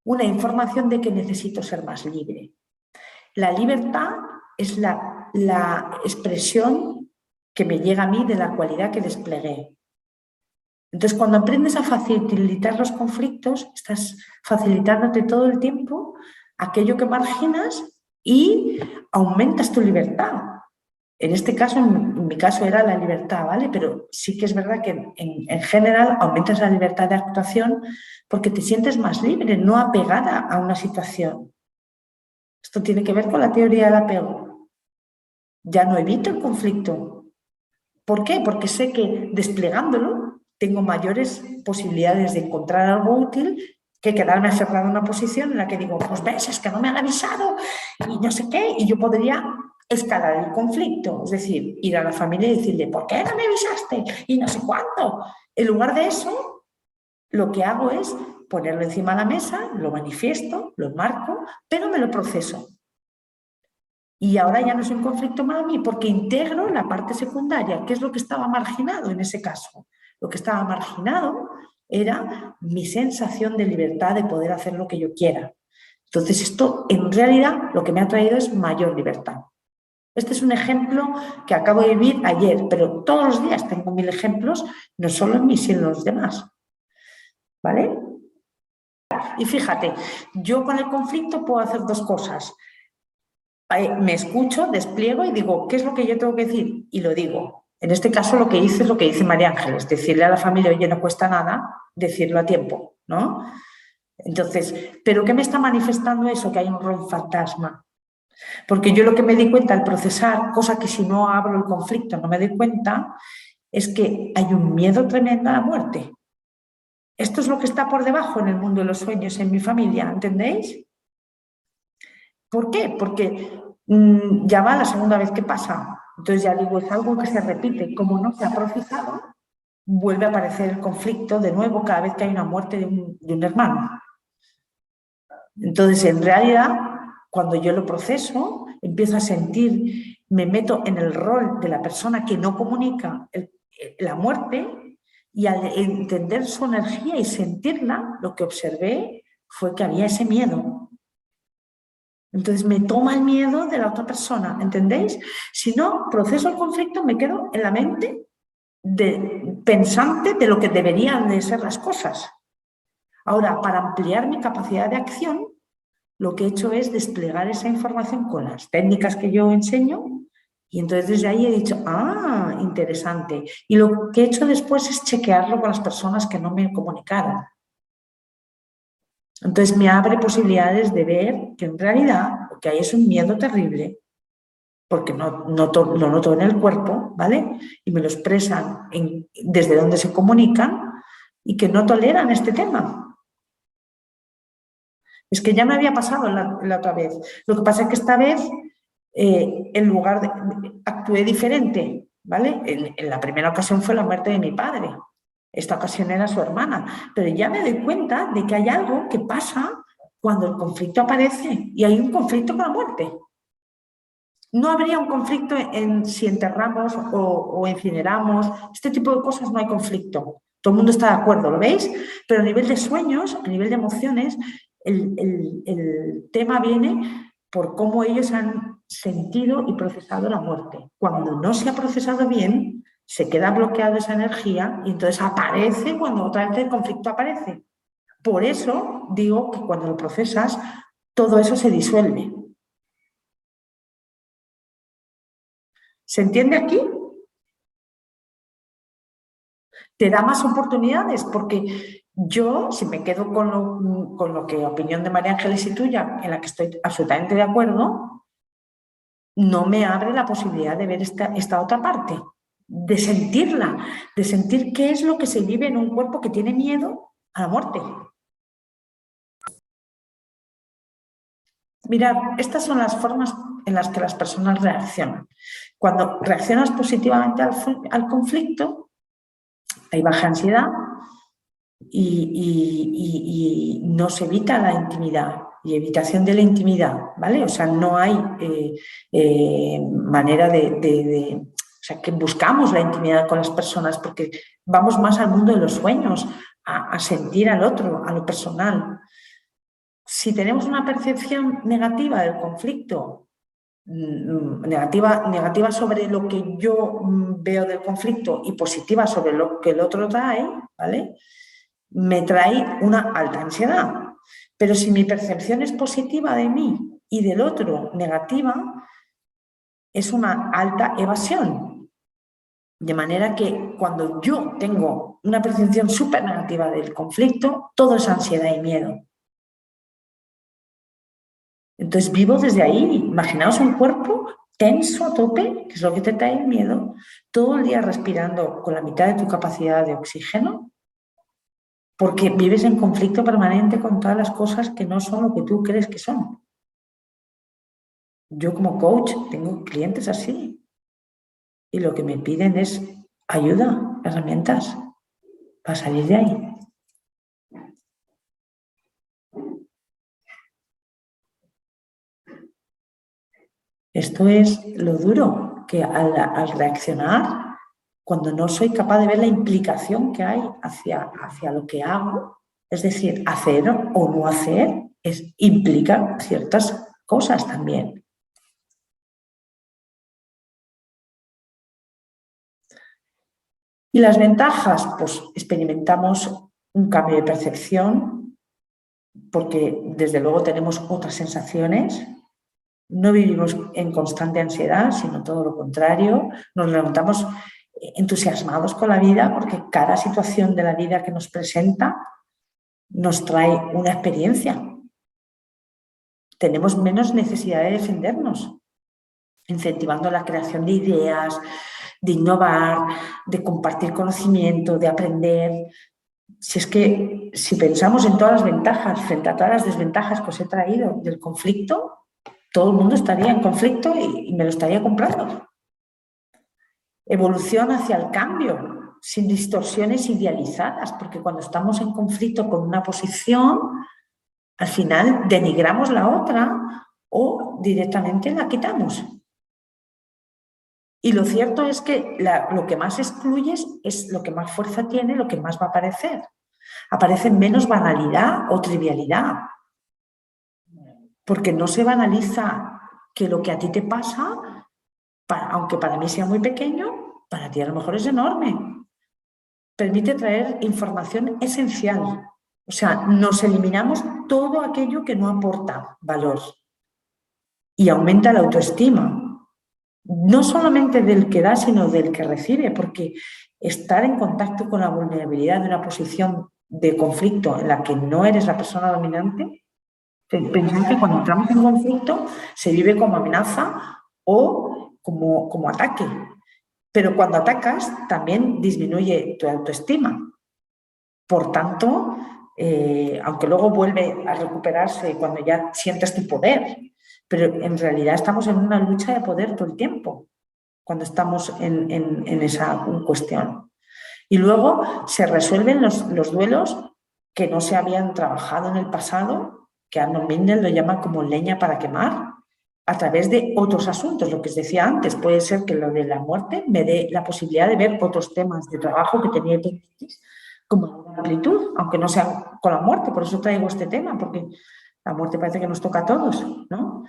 una información de que necesito ser más libre. La libertad es la expresión que me llega a mí de la cualidad que desplegué. Entonces, cuando aprendes a facilitar los conflictos, estás facilitándote todo el tiempo aquello que marginas y aumentas tu libertad. En este caso, en mi caso era la libertad, ¿vale? Pero sí que es verdad que en general aumentas la libertad de actuación porque te sientes más libre, no apegada a una situación. Esto tiene que ver con la teoría del apego. Ya no evito el conflicto. ¿Por qué? Porque sé que desplegándolo tengo mayores posibilidades de encontrar algo útil que quedarme aferrada a una posición en la que digo, pues ves, es que no me han avisado y no sé qué, y yo podría escalar el conflicto, es decir, ir a la familia y decirle, ¿por qué no me avisaste? Y no sé cuánto. En lugar de eso, lo que hago es ponerlo encima de la mesa, lo manifiesto, lo marco, pero me lo proceso. Y ahora ya no es un conflicto para mí porque integro la parte secundaria, que es lo que estaba marginado en ese caso. Lo que estaba marginado era mi sensación de libertad de poder hacer lo que yo quiera. Entonces esto en realidad lo que me ha traído es mayor libertad. Este es un ejemplo que acabo de vivir ayer, pero todos los días tengo 1000 ejemplos, no solo en mí, sino en los demás. ¿Vale? Y fíjate, yo con el conflicto puedo hacer dos cosas. Me escucho, despliego y digo, ¿qué es lo que yo tengo que decir? Y lo digo. En este caso lo que hice es lo que dice María Ángeles, decirle a la familia, oye, no cuesta nada decirlo a tiempo, ¿no? Entonces, ¿pero qué me está manifestando eso? Que hay un rol fantasma. Porque yo lo que me di cuenta al procesar, cosa que si no abro el conflicto no me doy cuenta, es que hay un miedo tremendo a la muerte. Esto es lo que está por debajo en el mundo de los sueños en mi familia, ¿entendéis? ¿Por qué? Porque ya va la segunda vez que pasa. Entonces ya digo, es algo que se repite. Como no se ha procesado, vuelve a aparecer el conflicto de nuevo cada vez que hay una muerte de un hermano. Entonces, en realidad, cuando yo lo proceso, empiezo a sentir, me meto en el rol de la persona que no comunica la muerte y al entender su energía y sentirla, lo que observé fue que había ese miedo. Entonces me toma el miedo de la otra persona, ¿entendéis? Si no, proceso el conflicto, me quedo en la mente pensante de lo que deberían de ser las cosas. Ahora, para ampliar mi capacidad de acción, lo que he hecho es desplegar esa información con las técnicas que yo enseño y entonces desde ahí he dicho, ah, interesante. Y lo que he hecho después es chequearlo con las personas que no me comunicaron. Entonces me abre posibilidades de ver que en realidad lo que hay es un miedo terrible, porque lo noto en el cuerpo, ¿vale? Y me lo expresan desde donde se comunican y que no toleran este tema. Es que ya me había pasado la otra vez. Lo que pasa es que esta vez, en lugar de actué diferente, ¿vale? En la primera ocasión fue la muerte de mi padre. Esta ocasión era su hermana. Pero ya me doy cuenta de que hay algo que pasa cuando el conflicto aparece y hay un conflicto con la muerte. No habría un conflicto en si enterramos o incineramos. Este tipo de cosas no hay conflicto. Todo el mundo está de acuerdo, ¿lo veis? Pero a nivel de sueños, a nivel de emociones, el tema viene por cómo ellos han sentido y procesado la muerte. Cuando no se ha procesado bien, se queda bloqueada esa energía y entonces aparece cuando otra vez el conflicto aparece. Por eso digo que cuando lo procesas, todo eso se disuelve. ¿Se entiende aquí? Te da más oportunidades porque yo, si me quedo con lo que opinión de María Ángeles y tuya, en la que estoy absolutamente de acuerdo, no me abre la posibilidad de ver esta otra parte, de sentirla, de sentir qué es lo que se vive en un cuerpo que tiene miedo a la muerte. Mirad, estas son las formas en las que las personas reaccionan. Cuando reaccionas positivamente al conflicto, hay baja ansiedad, y nos evita la intimidad y evitación de la intimidad, ¿vale? O sea, no hay manera o sea, que buscamos la intimidad con las personas porque vamos más al mundo de los sueños, a sentir al otro, a lo personal. Si tenemos una percepción negativa del conflicto, negativa sobre lo que yo veo del conflicto y positiva sobre lo que el otro trae, ¿vale? Me trae una alta ansiedad. Pero si mi percepción es positiva de mí y del otro negativa, es una alta evasión. De manera que cuando yo tengo una percepción súper negativa del conflicto, todo es ansiedad y miedo. Entonces vivo desde ahí. Imaginaos un cuerpo tenso a tope, que es lo que te trae el miedo, todo el día respirando con la mitad de tu capacidad de oxígeno, porque vives en conflicto permanente con todas las cosas que no son lo que tú crees que son. Yo como coach tengo clientes así y lo que me piden es ayuda, herramientas para salir de ahí. Esto es lo duro, que al reaccionar, cuando no soy capaz de ver la implicación que hay hacia lo que hago, es decir, hacer o no hacer, implica ciertas cosas también. Y las ventajas, pues experimentamos un cambio de percepción, porque desde luego tenemos otras sensaciones. No vivimos en constante ansiedad, sino todo lo contrario. Nos levantamos entusiasmados con la vida porque cada situación de la vida que nos presenta nos trae una experiencia. Tenemos menos necesidad de defendernos, incentivando la creación de ideas, de innovar, de compartir conocimiento, de aprender. Si es que si pensamos en todas las ventajas frente a todas las desventajas que os he traído del conflicto, todo el mundo estaría en conflicto y me lo estaría comprando. Evolución hacia el cambio, sin distorsiones idealizadas, porque cuando estamos en conflicto con una posición, al final denigramos la otra o directamente la quitamos. Y lo cierto es que lo que más excluyes es lo que más fuerza tiene, lo que más va a aparecer. Aparece menos banalidad o trivialidad, porque no se banaliza que lo que a ti te pasa, aunque para mí sea muy pequeño, para ti a lo mejor es enorme. Permite traer información esencial. O sea, nos eliminamos todo aquello que no aporta valor y aumenta la autoestima. No solamente del que da, sino del que recibe, porque estar en contacto con la vulnerabilidad de una posición de conflicto en la que no eres la persona dominante, pensad que cuando entramos en conflicto se vive como amenaza o como ataque. Pero cuando atacas también disminuye tu autoestima. Por tanto, aunque luego vuelve a recuperarse cuando ya sientes tu poder, pero en realidad estamos en una lucha de poder todo el tiempo cuando estamos en esa cuestión. Y luego se resuelven los duelos que no se habían trabajado en el pasado, que Arnold Mindel lo llama como leña para quemar, a través de otros asuntos. Lo que os decía antes, puede ser que lo de la muerte me dé la posibilidad de ver otros temas de trabajo que tenía pendientes como amplitud, aunque no sea con la muerte. Por eso traigo este tema, porque la muerte parece que nos toca a todos, ¿no?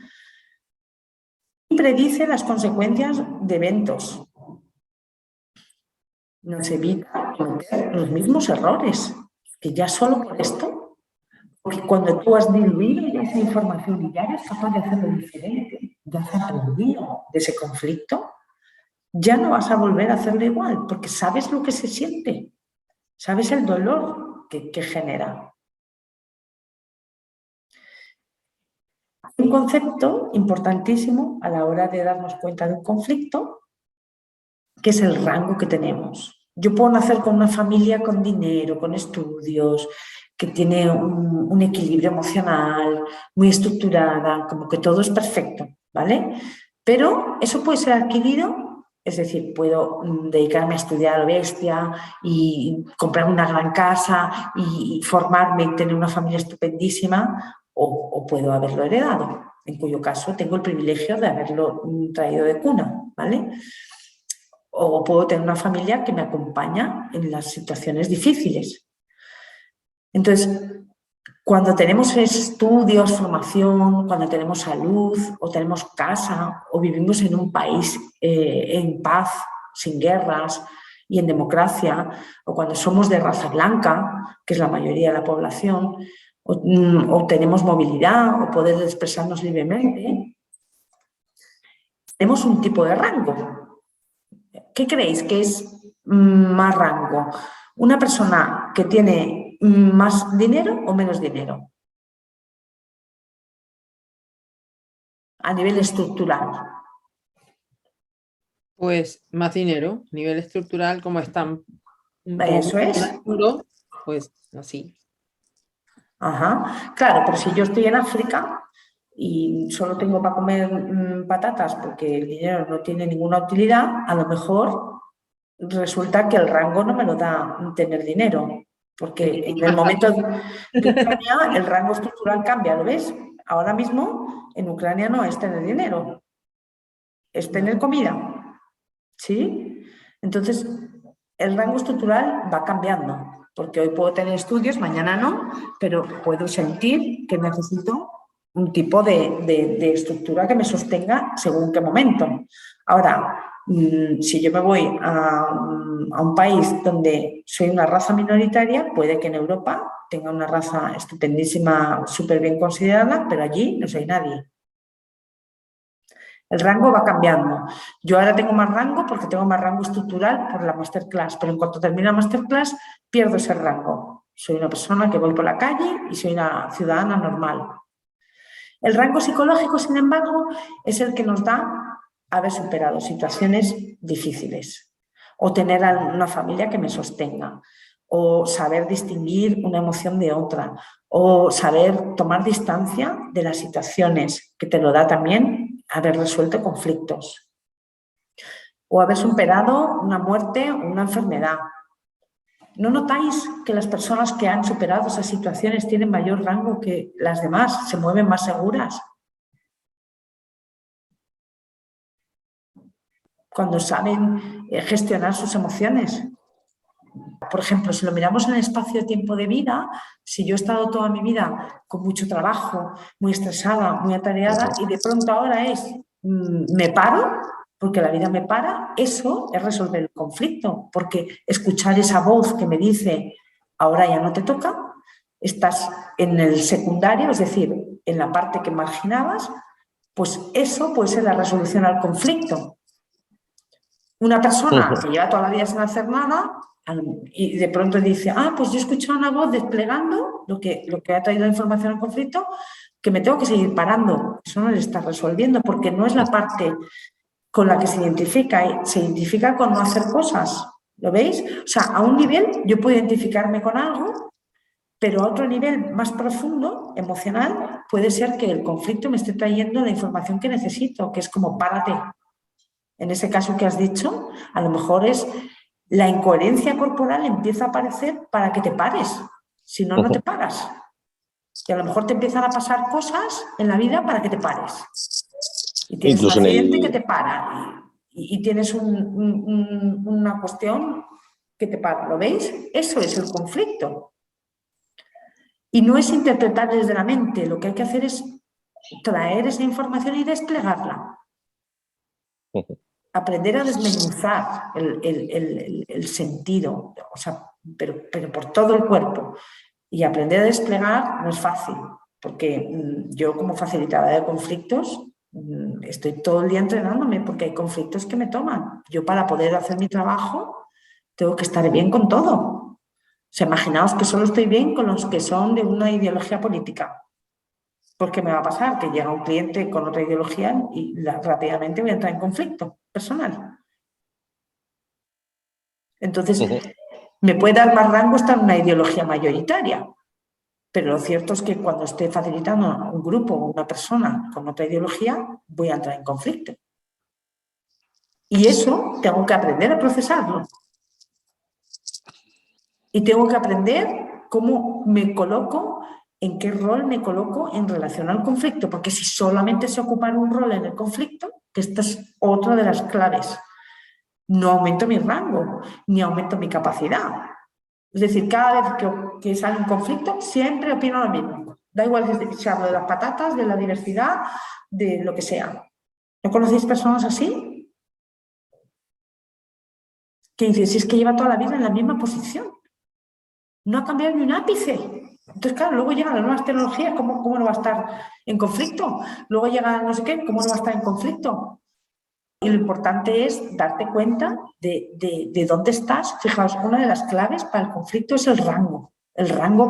Y predice las consecuencias de eventos. Nos evita cometer los mismos errores, que ya solo por esto, porque cuando tú has diluido ya esa información y ya eres capaz de hacerlo diferente, ya has aprendido de ese conflicto, ya no vas a volver a hacerlo igual, porque sabes lo que se siente, sabes el dolor que genera. Un concepto importantísimo a la hora de darnos cuenta de un conflicto, que es el rango que tenemos. Yo puedo nacer con una familia con dinero, con estudios, que tiene un equilibrio emocional, muy estructurada, como que todo es perfecto, ¿vale? Pero eso puede ser adquirido, es decir, puedo dedicarme a estudiar a lo bestia y comprar una gran casa y formarme y tener una familia estupendísima, o puedo haberlo heredado, en cuyo caso tengo el privilegio de haberlo traído de cuna, ¿vale? O puedo tener una familia que me acompaña en las situaciones difíciles. Entonces, cuando tenemos estudios, formación, cuando tenemos salud o tenemos casa o vivimos en un país en paz, sin guerras y en democracia, o cuando somos de raza blanca, que es la mayoría de la población, o tenemos movilidad o poder expresarnos libremente, tenemos un tipo de rango. ¿Qué creéis que es más rango? ¿Una persona que tiene más dinero o menos dinero? A nivel estructural. Pues más dinero, nivel estructural, como están, como Eso funciona es. el mundo, pues así. Ajá. Claro, pero si yo estoy en África y solo tengo para comer patatas porque el dinero no tiene ninguna utilidad, a lo mejor resulta que el rango no me lo da tener dinero, porque en el momento de Ucrania el rango estructural cambia, ¿lo ves? Ahora mismo en Ucrania no es tener dinero, es tener comida, ¿sí? Entonces, el rango estructural va cambiando, porque hoy puedo tener estudios, mañana no, pero puedo sentir que necesito un tipo de estructura que me sostenga según qué momento. Ahora, si yo me voy a un país donde soy una raza minoritaria, puede que en Europa tenga una raza estupendísima, súper bien considerada, pero allí no soy nadie. El rango va cambiando. Yo ahora tengo más rango porque tengo más rango estructural por la masterclass, pero en cuanto termine la masterclass pierdo ese rango. Soy una persona que voy por la calle y soy una ciudadana normal. El rango psicológico, sin embargo, es el que nos da haber superado situaciones difíciles o tener una familia que me sostenga o saber distinguir una emoción de otra o saber tomar distancia de las situaciones, que te lo da también haber resuelto conflictos o haber superado una muerte o una enfermedad. ¿No notáis que las personas que han superado esas situaciones tienen mayor rango que las demás, se mueven más seguras? Cuando saben gestionar sus emociones. Por ejemplo, si lo miramos en el espacio-tiempo de vida, si yo he estado toda mi vida con mucho trabajo, muy estresada, muy atareada, y de pronto ahora me paro, porque la vida me para, eso es resolver el conflicto, porque escuchar esa voz que me dice, ahora ya no te toca, estás en el secundario, es decir, en la parte que marginabas, pues eso puede ser la resolución al conflicto. Una persona que lleva toda la vida sin hacer nada y de pronto dice, pues yo he escuchado una voz desplegando lo que ha traído la información al conflicto, que me tengo que seguir parando. Eso no le está resolviendo porque no es la parte con la que se identifica con no hacer cosas. ¿Lo veis? O sea, a un nivel yo puedo identificarme con algo, pero a otro nivel más profundo, emocional, puede ser que el conflicto me esté trayendo la información que necesito, que es como párate. En ese caso que has dicho, a lo mejor es la incoherencia corporal empieza a aparecer para que te pares, si no, no te paras. Y a lo mejor te empiezan a pasar cosas en la vida para que te pares. Y tienes incluso un accidente que te para y tienes una cuestión que te para. ¿Lo veis? Eso es el conflicto. Y no es interpretar desde la mente, lo que hay que hacer es traer esa información y desplegarla. Aprender a desmenuzar el sentido, o sea, pero por todo el cuerpo. Y aprender a desplegar no es fácil, porque yo como facilitadora de conflictos estoy todo el día entrenándome porque hay conflictos que me toman. Yo para poder hacer mi trabajo tengo que estar bien con todo. O sea, imaginaos que solo estoy bien con los que son de una ideología política. Porque me va a pasar que llega un cliente con otra ideología y rápidamente voy a entrar en conflicto personal. Entonces, me puede dar más rango estar en una ideología mayoritaria, pero lo cierto es que cuando esté facilitando a un grupo o una persona con otra ideología, voy a entrar en conflicto. Y eso tengo que aprender a procesarlo. Y tengo que aprender cómo me coloco, en qué rol me coloco en relación al conflicto, porque si solamente se ocupar un rol en el conflicto, que esta es otra de las claves, no aumento mi rango, ni aumento mi capacidad. Es decir, cada vez que sale un conflicto, siempre opino lo mismo. Da igual si hablo de las patatas, de la diversidad, de lo que sea. ¿No conocéis personas así? Que dicen, si es que lleva toda la vida en la misma posición. No ha cambiado ni un ápice. Entonces, claro, luego llegan las nuevas tecnologías, ¿cómo no va a estar en conflicto? Luego llega no sé qué, ¿cómo no va a estar en conflicto? y lo importante es darte cuenta de dónde estás. Fijaos, una de las claves para el conflicto es el rango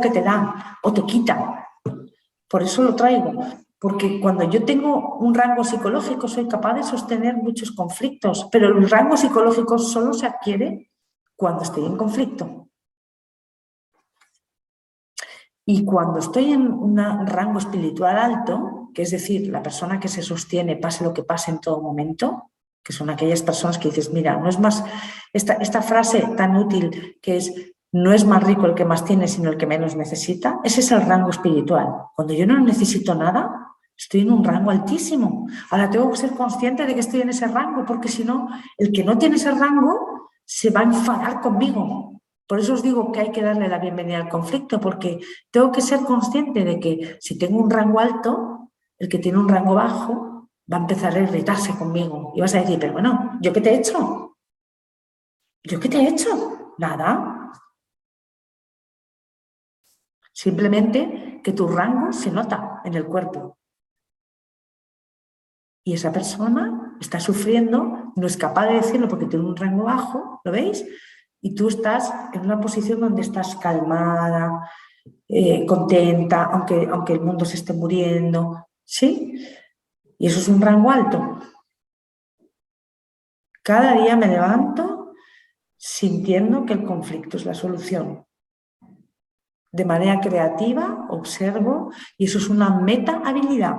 que te dan o te quitan. Por eso lo traigo, porque cuando yo tengo un rango psicológico soy capaz de sostener muchos conflictos, pero el rango psicológico solo se adquiere cuando estoy en conflicto. Y cuando estoy en un rango espiritual alto, que es decir, la persona que se sostiene pase lo que pase en todo momento, que son aquellas personas que dices, mira, no es más, esta frase tan útil que es, no es más rico el que más tiene, sino el que menos necesita, ese es el rango espiritual. Cuando yo no necesito nada, estoy en un rango altísimo. Ahora tengo que ser consciente de que estoy en ese rango, porque si no, el que no tiene ese rango se va a enfadar conmigo. Por eso os digo que hay que darle la bienvenida al conflicto, porque tengo que ser consciente de que si tengo un rango alto, el que tiene un rango bajo va a empezar a irritarse conmigo. Y vas a decir, pero bueno, ¿yo qué te he hecho? ¿Yo qué te he hecho? Nada. Simplemente que tu rango se nota en el cuerpo. Y esa persona está sufriendo, no es capaz de decirlo porque tiene un rango bajo, ¿lo veis? Y tú estás en una posición donde estás calmada, contenta, aunque el mundo se esté muriendo, ¿sí? Y eso es un rango alto. Cada día me levanto sintiendo que el conflicto es la solución. De manera creativa, observo, y eso es una meta habilidad.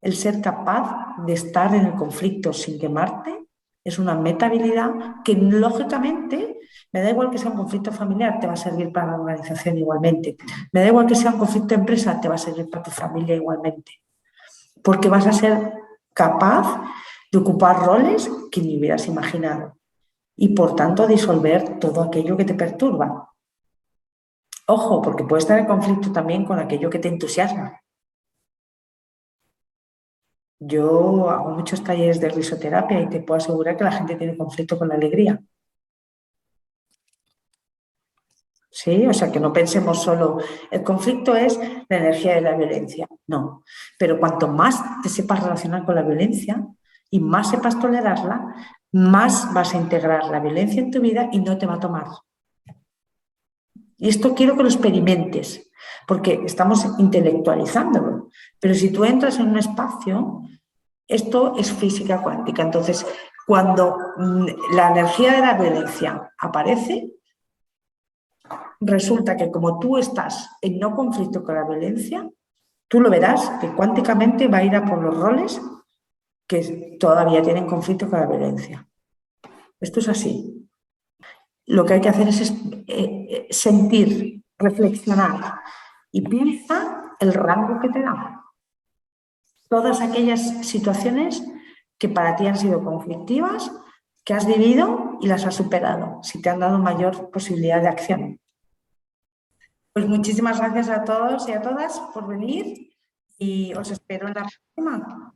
El ser capaz de estar en el conflicto sin quemarte es una meta habilidad que lógicamente me da igual que sea un conflicto familiar, te va a servir para la organización igualmente. Me da igual que sea un conflicto de empresa, te va a servir para tu familia igualmente. Porque vas a ser capaz de ocupar roles que ni hubieras imaginado y por tanto disolver todo aquello que te perturba. Ojo, porque puede estar en conflicto también con aquello que te entusiasma. Yo hago muchos talleres de risoterapia y te puedo asegurar que la gente tiene conflicto con la alegría. ¿Sí? O sea, que no pensemos solo, el conflicto es la energía de la violencia. No, pero cuanto más te sepas relacionar con la violencia y más sepas tolerarla, más vas a integrar la violencia en tu vida y no te va a tomar. Y esto quiero que lo experimentes, porque estamos intelectualizándolo. Pero si tú entras en un espacio, esto es física cuántica. Entonces, cuando la energía de la violencia aparece, resulta que como tú estás en no conflicto con la violencia, tú lo verás que cuánticamente va a ir a por los roles que todavía tienen conflicto con la violencia. Esto es así. Lo que hay que hacer es sentir, reflexionar y piensa el rango que te da. Todas aquellas situaciones que para ti han sido conflictivas, que has vivido y las has superado, si te han dado mayor posibilidad de acción. Pues muchísimas gracias a todos y a todas por venir y os espero en la próxima.